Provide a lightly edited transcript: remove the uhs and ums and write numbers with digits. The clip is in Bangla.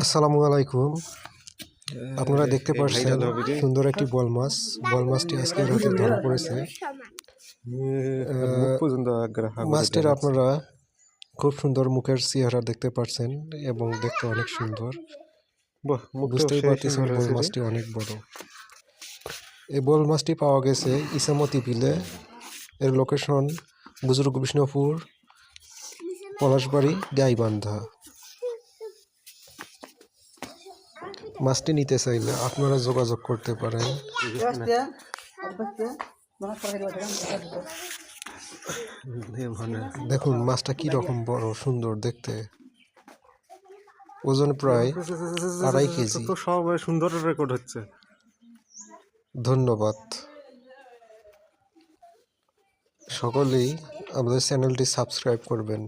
আসসালামু আলাইকুম। আপনারা দেখতে পাচ্ছেন সুন্দর একটি বল মাছ। বল মাছটি আজকে রাতে ধরা পড়েছে। মাছটির আপনারা খুব সুন্দর মুখের চেহারা দেখতে পাচ্ছেন এবং দেখতে অনেক সুন্দর। বুঝতেই পারতেছেন বল মাছটি অনেক বড়। এই বল মাছটি পাওয়া গেছে ইসামতি বিলে। এর লোকেশন বুজুর্গ বিষ্ণুপুর, পলাশবাড়ি, গাইবান্ধা। মাছটি নিতে চাইলে আপনারা যোগাযোগ করতে পারেন। দেখুন মাছটা কি রকম বড় সুন্দর দেখতে, ওজন প্রায় 2.5 কেজি। সব সুন্দর রেকর্ড হচ্ছে। ধন্যবাদ। সকলেই আমাদের চ্যানেলটি সাবস্ক্রাইব করবেন।